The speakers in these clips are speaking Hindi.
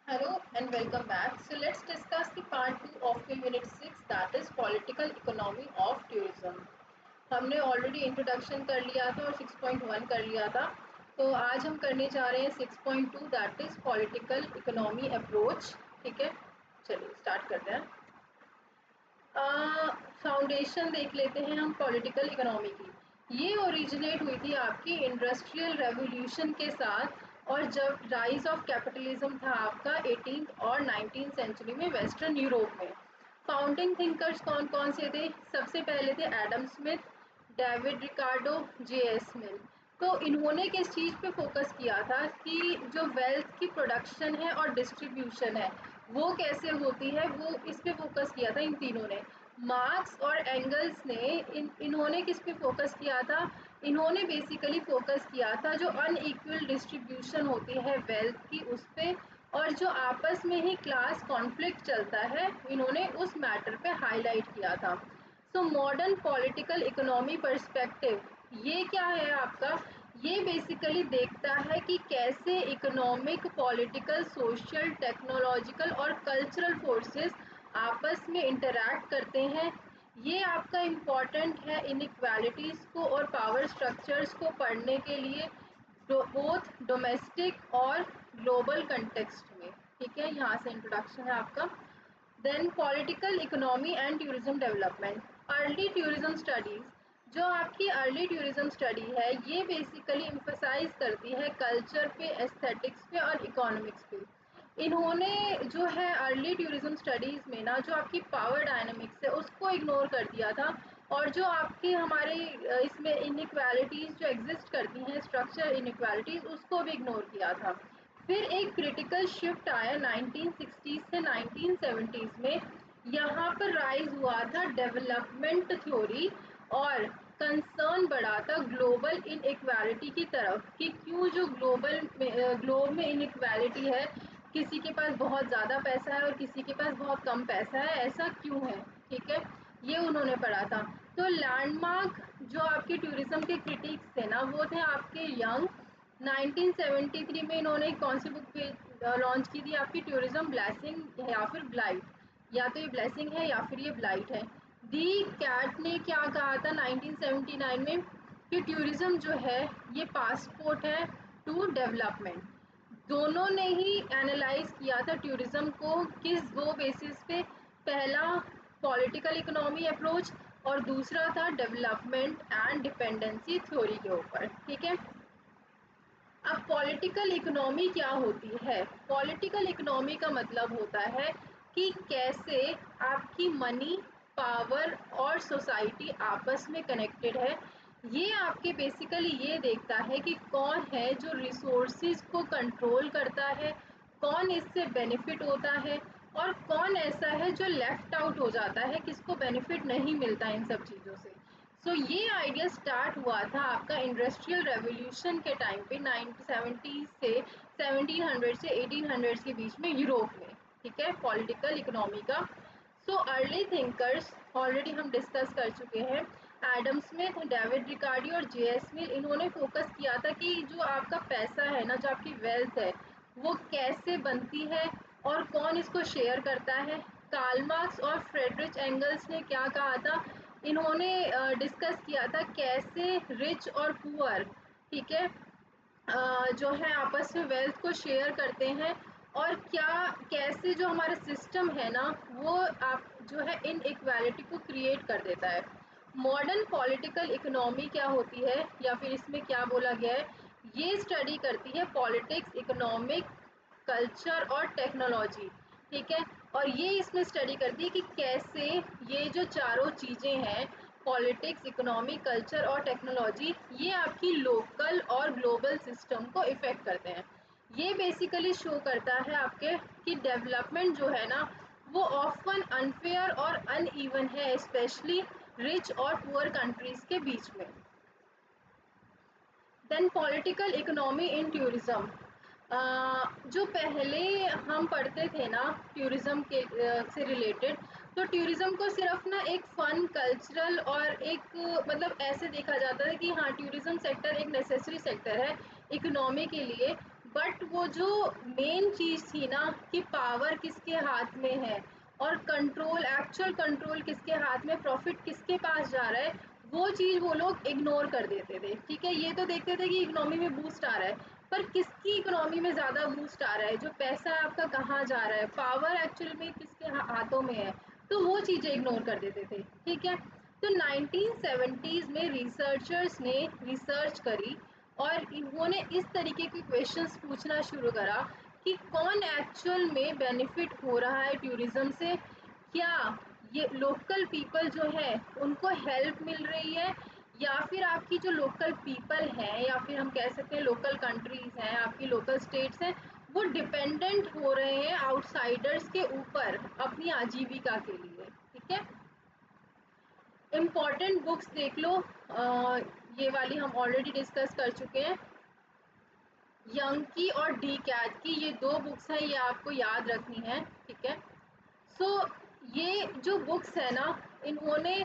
Hello and welcome back. So let's discuss the part 2 of the unit 6, that is political economy of tourism. हमने ऑलरेडी इंट्रोडक्शन कर लिया था और 6.1 कर लिया था। तो आज हम करने जा रहे हैं 6.2, that is political economy approach. ठीक है, चलिए स्टार्ट करते हैं। फाउंडेशन देख लेते हैं हम पॉलिटिकल इकोनॉमी की। ये ओरिजिनेट हुई थी आपकी इंडस्ट्रियल रेवोल्यूशन के साथ, और जब राइज ऑफ कैपिटलिज्म था आपका 18th और 19th सेंचुरी में वेस्टर्न यूरोप में। फाउंडिंग थिंकर्स कौन कौन से थे? सबसे पहले थे Adam Smith, David Ricardo, J S. Mill. तो इन्होंने किस चीज़ पे फोकस किया था कि जो वेल्थ की प्रोडक्शन है और डिस्ट्रीब्यूशन है वो कैसे होती है, वो इस पे फोकस किया था इन तीनों ने। मार्क्स और एंगल्स ने इन्होंने किस पे फोकस किया था? इन्होंने बेसिकली फोकस किया था जो अनइक्वल डिस्ट्रीब्यूशन होती है वेल्थ की उस पे, और जो आपस में ही क्लास कॉन्फ्लिक्ट चलता है इन्होंने उस मैटर पे हाईलाइट किया था। So modern political economy perspective ये क्या है आपका? ये बेसिकली देखता है कि कैसे इकोनॉमिक, पॉलिटिकल, सोशल, टेक्नोलॉजिकल और कल्चरल फोर्सेस आपस में इंटरैक्ट करते हैं। ये आपका इम्पॉर्टेंट है इनइक्वालिटीज़ को और पावर स्ट्रक्चर्स को पढ़ने के लिए, बोथ डोमेस्टिक और ग्लोबल कंटेक्स्ट में। ठीक है, यहाँ से इंट्रोडक्शन है आपका। Then political economy and tourism development. Early tourism studies, जो आपकी अर्ली टूरिज्म स्टडी है ये बेसिकली इम्फसाइज करती है कल्चर पे, एस्थेटिक्स पे और इकोनॉमिक्स पे। इन्होंने जो है अर्ली टूरिज्म स्टडीज़ में ना जो आपकी पावर डायनामिक्स है उसको इग्नोर कर दिया था, और जो आपकी हमारे इसमें इनइक्वालिटीज़ जो एग्जिस्ट करती हैं, स्ट्रक्चर इनइक्वालिटीज़, उसको भी इग्नोर किया था। फिर एक क्रिटिकल शिफ्ट आया 1960s से 1970s में। यहाँ पर राइज हुआ था डेवलपमेंट थ्योरी, और कंसर्न बढ़ा था ग्लोबल इनइक्वालिटी की तरफ कि क्यों जो ग्लोब में इनइक्वालिटी है, किसी के पास बहुत ज़्यादा पैसा है और किसी के पास बहुत कम पैसा है, ऐसा क्यों है। ठीक है, ये उन्होंने पढ़ा था। तो लैंडमार्क जो आपके टूरिज्म के क्रिटिक्स थे ना वो थे आपके यंग। 1973 में इन्होंने कौन सी बुक लॉन्च की थी आपकी? टूरिज्म ब्लेसिंग या फिर ब्लाइट, या तो ये ब्लेसिंग है या फिर ये ब्लाइट है। दी कैट ने क्या कहा था 1979 में कि टूरिज्म जो है ये पासपोर्ट है टू डेवलपमेंट। दोनों ने ही एनालाइज किया था टूरिज्म को किस दो बेसिस पे? पहला पॉलिटिकल इकोनॉमी अप्रोच और दूसरा था डेवलपमेंट एंड डिपेंडेंसी थ्योरी के ऊपर। ठीक है, अब पॉलिटिकल इकोनॉमी क्या होती है? पॉलिटिकल इकोनॉमी का मतलब होता है कि कैसे आपकी मनी, पावर और सोसाइटी आपस में कनेक्टेड है। ये आपके बेसिकली ये देखता है कि कौन है जो रिसोर्सेज को कंट्रोल करता है, कौन इससे बेनिफिट होता है, और कौन ऐसा है जो लेफ्ट आउट हो जाता है, किसको बेनिफिट नहीं मिलता इन सब चीज़ों से। सो ये आइडिया स्टार्ट हुआ था आपका इंडस्ट्रियल रेवोल्यूशन के टाइम पे 1970 से 1700 से 1800 के बीच में यूरोप में। ठीक है, पॉलिटिकल इकोनॉमी का। सो अर्ली थिंकर्स ऑलरेडी हम डिस्कस कर चुके हैं, एडम स्मिथ, डेविड रिकार्डी और जे.एस. मिल। इन्होंने फोकस किया था कि जो आपका पैसा है ना, जो आपकी वेल्थ है वो कैसे बनती है और कौन इसको शेयर करता है। कार्ल मार्क्स और फ्रेडरिच एंगल्स ने क्या कहा था? इन्होंने डिस्कस किया था कैसे रिच और पुअर, ठीक है, जो है आपस में वेल्थ को शेयर करते हैं, और क्या कैसे जो हमारा सिस्टम है ना वो आप जो है इनइक्वालिटी को क्रिएट कर देता है। मॉडर्न पॉलिटिकल इकोनॉमी क्या होती है, या फिर इसमें क्या बोला गया है? ये स्टडी करती है पॉलिटिक्स, इकोनॉमिक, कल्चर और टेक्नोलॉजी। ठीक है, और ये इसमें स्टडी करती है कि कैसे ये जो चारों चीज़ें हैं, पॉलिटिक्स, इकोनॉमी, कल्चर और टेक्नोलॉजी, ये आपकी लोकल और ग्लोबल सिस्टम को इफ़ेक्ट करते हैं। ये बेसिकली शो करता है आपके कि डेवलपमेंट जो है ना वो ऑफन अनफेयर और अनइवन है, स्पेशली रिच और पुअर कंट्रीज़ के बीच में। Then political economy in tourism. जो पहले हम पढ़ते थे ना टूरिज्म के से रिलेटेड, तो टूरिज्म को सिर्फ ना एक फन, कल्चरल और एक मतलब ऐसे देखा जाता है कि हाँ टूरिज्म सेक्टर एक नेसेसरी सेक्टर है इकोनॉमी के लिए। बट वो जो मेन चीज़ थी ना कि पावर किसके हाथ में है और कंट्रोल, एक्चुअल कंट्रोल किसके हाथ में, प्रॉफिट किसके पास जा रहा है, वो चीज़ वो लोग इग्नोर कर देते थे। ठीक है, ये तो देखते थे कि इकोनॉमी में बूस्ट आ रहा है, पर किसकी इकोनॉमी में ज़्यादा बूस्ट आ रहा है, जो पैसा है आपका कहाँ जा रहा है, पावर एक्चुअल में किसके हाथों में है, तो वो चीज़ें इग्नोर कर देते थे। ठीक है, तो 1970s में रिसर्चर्स ने रिसर्च करी और इन्होंने इस तरीके के क्वेश्चंस पूछना शुरू करा कि कौन एक्चुअल में बेनिफिट हो रहा है टूरिज्म से, क्या ये लोकल पीपल जो है उनको हेल्प मिल रही है, या फिर आपकी जो लोकल पीपल हैं या फिर हम कह सकते हैं लोकल कंट्रीज हैं, आपकी लोकल स्टेट्स हैं, वो डिपेंडेंट हो रहे हैं आउटसाइडर्स के ऊपर अपनी आजीविका के लिए। ठीक है, इम्पॉर्टेंट बुक्स देख लो, ये वाली हम ऑलरेडी डिस्कस कर चुके हैं, यंग की और डी कैट की, ये दो बुक्स हैं, ये आपको याद रखनी है। ठीक है, सो ये जो बुक्स है ना, इन्होंने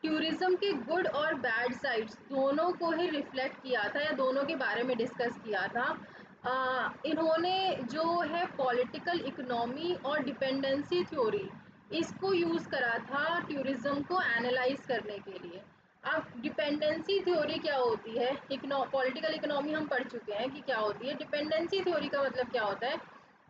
टूरिज्म के गुड और बैड साइड्स दोनों को ही रिफ्लेक्ट किया था या दोनों के बारे में डिस्कस किया था। इन्होंने जो है पॉलिटिकल इकोनॉमी और डिपेंडेंसी थ्योरी, इसको यूज़ करा था टूरिज्म को एनालाइज करने के लिए। अब डिपेंडेंसी थ्योरी क्या होती है, पॉलिटिकल इकोनॉमी हम पढ़ चुके हैं कि क्या होती है। डिपेंडेंसी थ्योरी का मतलब क्या होता है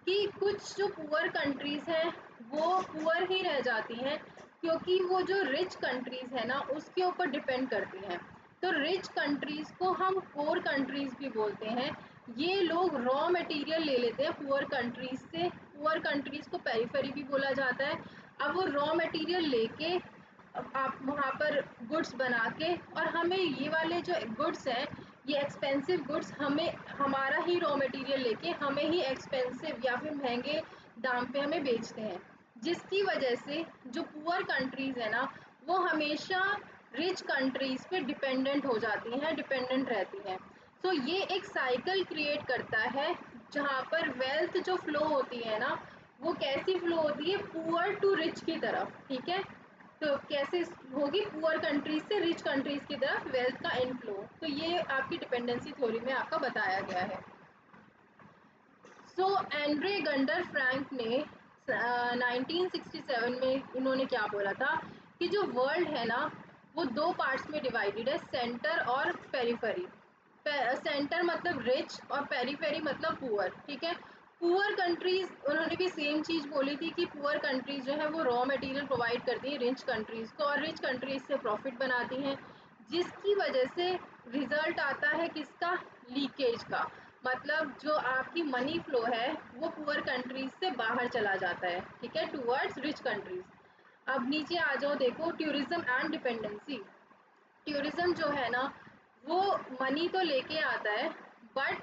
कि कुछ जो पुअर कंट्रीज़ हैं वो पुअर ही रह जाती हैं क्योंकि वो जो रिच कंट्रीज़ है ना उसके ऊपर डिपेंड करती हैं। तो रिच कंट्रीज़ को हम पुअर कंट्रीज़ भी बोलते हैं। ये लोग रॉ मटेरियल ले लेते हैं पुअर कंट्रीज़ से, पुअर कंट्रीज़ को पेरिफेरी भी बोला जाता है। अब वो रॉ मटेरियल लेके अब आप वहाँ पर गुड्स बना के, और हमें ये वाले जो गुड्स हैं ये एक्सपेंसिव गुड्स हमें हमारा ही रॉ मटेरियल लेके हमें ही एक्सपेंसिव या फिर महंगे दाम पे हमें बेचते हैं, जिसकी वजह से जो पुअर कंट्रीज़ है ना वो हमेशा रिच कंट्रीज़ पे डिपेंडेंट हो जाती हैं, डिपेंडेंट रहती हैं। तो ये एक साइकिल क्रिएट करता है जहाँ पर वेल्थ जो फ्लो होती है ना वो कैसी फ्लो होती है, पुअर टू रिच की तरफ। ठीक है, तो कैसे होगी, पुअर कंट्रीज से रिच कंट्रीज की तरफ वेल्थ का इनफ्लो, तो ये आपकी डिपेंडेंसी थ्योरी में आपका बताया गया है। सो एंड्रे गंडर फ्रैंक ने 1967 में इन्होंने क्या बोला था कि जो वर्ल्ड है ना वो दो पार्ट्स में डिवाइडेड है, सेंटर और पेरिफेरी। सेंटर मतलब रिच और पेरिफेरी मतलब पुअर। ठीक है, पुअर कंट्रीज, उन्होंने भी सेम चीज़ बोली थी कि पुअर कंट्रीज जो है वो रॉ मटेरियल प्रोवाइड करती है रिच कंट्रीज को और रिच कंट्रीज से प्रॉफिट बनाती हैं, जिसकी वजह से रिजल्ट आता है किसका, लीकेज का। मतलब जो आपकी मनी फ्लो है वो पुअर कंट्रीज से बाहर चला जाता है। ठीक है, टूवर्ड्स रिच कंट्रीज। अब नीचे आ जाओ, देखो टूरिज्म एंड डिपेंडेंसी। टूरिज्म जो है ना वो मनी तो लेके आता है, बट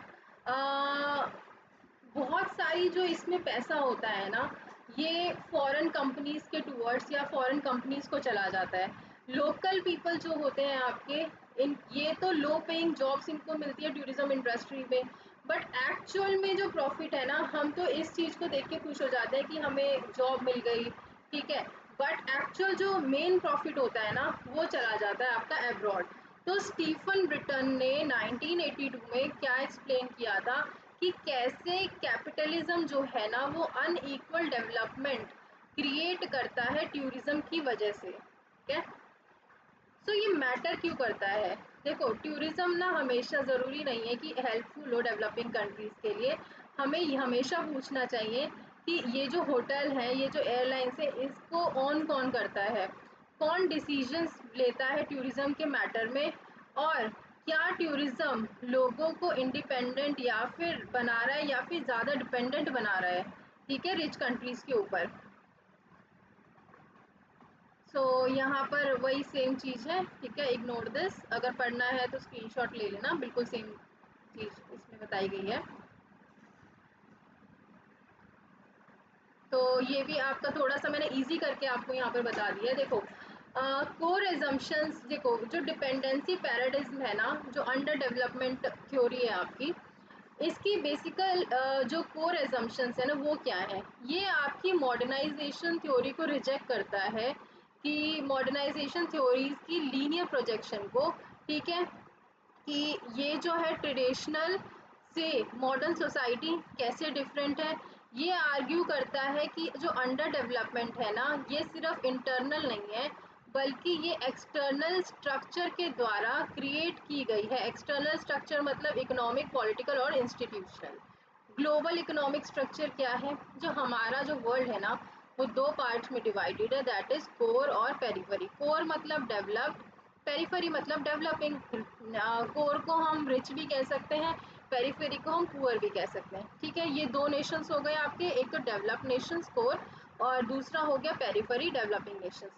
बहुत सारी जो इसमें पैसा होता है ना ये फॉरेन कंपनीज के टूवर्ड्स या फॉरेन कंपनीज को चला जाता है। लोकल पीपल जो होते हैं आपके, इन ये तो लो पेइंग जॉब्स इनको मिलती है टूरिज्म इंडस्ट्री में, बट एक्चुअल में जो प्रॉफिट है ना हम तो इस चीज़ को देख के खुश हो जाते हैं कि हमें जॉब मिल गई। ठीक है, बट एक्चुअल जो मेन प्रॉफिट होता है ना वो चला जाता है आपका एब्रॉड। तो स्टीफन ब्रिटन ने 1982 में क्या एक्सप्लेन किया था कि कैसे कैपिटलिज्म जो है ना वो अनइक्वल डेवलपमेंट क्रिएट करता है टूरिज्म की वजह से। ठीक है, सो ये मैटर क्यों करता है, देखो टूरिज्म ना हमेशा ज़रूरी नहीं है कि हेल्पफुल हो डेवलपिंग कंट्रीज़ के लिए। हमें ये हमेशा पूछना चाहिए कि ये जो होटल है, ये जो एयरलाइंस है, इसको ऑन कौन करता है, कौन डिसीजंस लेता है टूरिज्म के मैटर में, और क्या टूरिज्म लोगों को इंडिपेंडेंट या फिर बना रहा है या फिर ज़्यादा डिपेंडेंट बना रहा है। ठीक है, रिच कंट्रीज़ के ऊपर। सो यहाँ पर वही सेम चीज़ है। ठीक है, इग्नोर दिस, अगर पढ़ना है तो स्क्रीनशॉट ले लेना, बिल्कुल सेम चीज़ इसमें बताई गई है। तो ये भी आपका थोड़ा सा मैंने इजी करके आपको यहाँ पर बता दिया है। देखो कोर एजम्पशंस, देखो जो डिपेंडेंसी पैराडिज्म है ना, जो अंडर डेवलपमेंट थ्योरी है आपकी, इसकी बेसिकल जो कोर एजम्पशंस है ना वो क्या है, ये आपकी मॉडर्नाइजेशन थ्योरी को रिजेक्ट करता है कि मॉडर्नाइजेशन थ्योरीज की लीनियर प्रोजेक्शन को। ठीक है, कि ये जो है ट्रेडिशनल से मॉडर्न सोसाइटी कैसे डिफरेंट है। ये आर्ग्यू करता है कि जो अंडर डेवलपमेंट है ना, ये सिर्फ इंटरनल नहीं है बल्कि ये एक्सटर्नल स्ट्रक्चर के द्वारा क्रिएट की गई है। एक्सटर्नल स्ट्रक्चर मतलब इकोनॉमिक, पॉलिटिकल और इंस्टीट्यूशनल। ग्लोबल इकोनॉमिक स्ट्रक्चर क्या है? जो हमारा जो वर्ल्ड है ना, वो दो पार्ट्स में डिवाइडेड है, दैट इज कोर और पेरिफेरी। कोर मतलब डेवलप्ड, पेरिफेरी मतलब डेवलपिंग। कोर को हम रिच भी कह सकते हैं, पेरिफेरी को हम पुअर भी कह सकते हैं। ठीक है, ये दो नेशंस हो गए आपके, एक तो डेवलप्ड नेशंस कोर और दूसरा हो गया periphery developing Nations.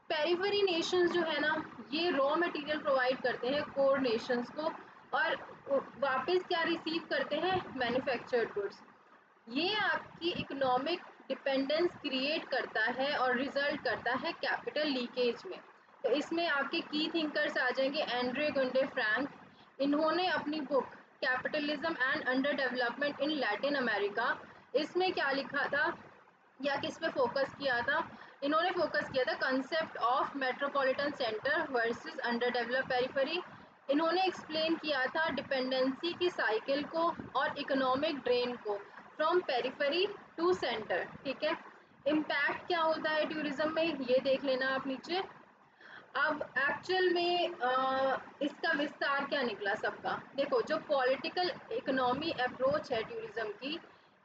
Periphery Nations जो है ना, ये रॉ मटेरियल प्रोवाइड करते हैं कोर नेशंस को और वापस क्या रिसीव करते हैं? Manufactured goods. ये आपकी इकोनॉमिक डिपेंडेंस क्रिएट करता है और रिजल्ट करता है कैपिटल लीकेज में। तो इसमें आपके की थिंकर्स आ जाएंगे एंड्रे गुंडे फ्रैंक। इन्होंने अपनी book capitalism and under development in Latin America, इसमें क्या लिखा था या किस पे फोकस किया था? इन्होंने फोकस किया था concept of metropolitan centre versus under develop periphery. इन्होंने एक्सप्लेन किया था डिपेंडेंसी की साइकिल को और इकोनॉमिक ड्रेन को फ्रॉम पेरिफेरी टू सेंटर। ठीक है, इम्पैक्ट क्या होता है टूरिज्म में, ये देख लेना आप नीचे। अब एक्चुअल में इसका विस्तार क्या निकला सबका? देखो, जो पॉलिटिकल इकोनॉमी अप्रोच है टूरिज्म की,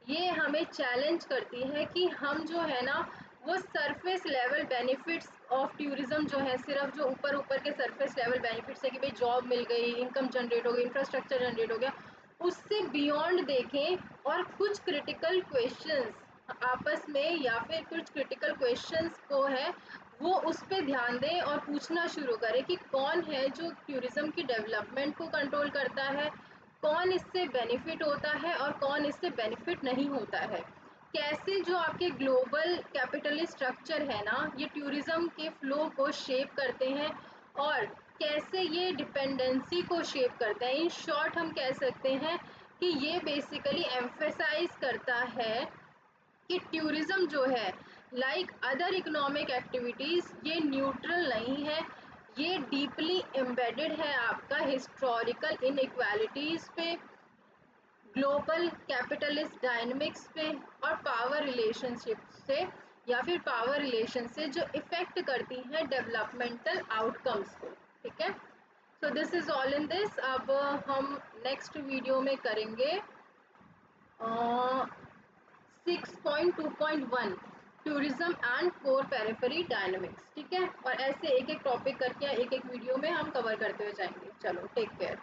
ये हमें चैलेंज करती है कि हम जो है ना, वो surface level benefits of tourism जो है, सिर्फ जो ऊपर ऊपर के सरफेस लेवल बेनिफिट्स है कि भाई जॉब मिल गई, इनकम जनरेट हो गई, इंफ्रास्ट्रक्चर जनरेट हो गया, उससे बियॉन्ड देखें और कुछ क्रिटिकल क्वेश्चंस आपस में या फिर कुछ क्रिटिकल क्वेश्चंस को है वो उस पर ध्यान दें और पूछना शुरू करें कि कौन है जो टूरिज्म की डेवलपमेंट को कंट्रोल करता है, कौन इससे बेनिफिट होता है और कौन इससे बेनिफिट नहीं होता है। कैसे जो आपके ग्लोबल कैपिटलिस्ट स्ट्रक्चर है ना, ये टूरिज्म के फ्लो को शेप करते हैं और कैसे ये डिपेंडेंसी को शेप करते हैं। इन शॉर्ट हम कह सकते हैं कि ये बेसिकली एम्फेसाइज करता है कि टूरिज्म जो है लाइक अदर इकोनॉमिक एक्टिविटीज़ ये न्यूट्रल नहीं है, ये डीपली एम्बेडेड है आपका हिस्टोरिकल इनइक्वालिटीज़ पे, ग्लोबल कैपिटलिस्ट डायनेमिक्स पे और पावर रिलेशनशिप से या फिर पावर रिलेशन से जो इफ़ेक्ट करती हैं डेवलपमेंटल आउटकम्स को। ठीक है, so this is all in this. अब हम नेक्स्ट वीडियो में करेंगे 6.2.1 tourism and core periphery dynamics. ठीक है, और ऐसे एक एक टॉपिक करके एक एक वीडियो में हम कवर करते हुए जाएंगे। चलो, टेक केयर।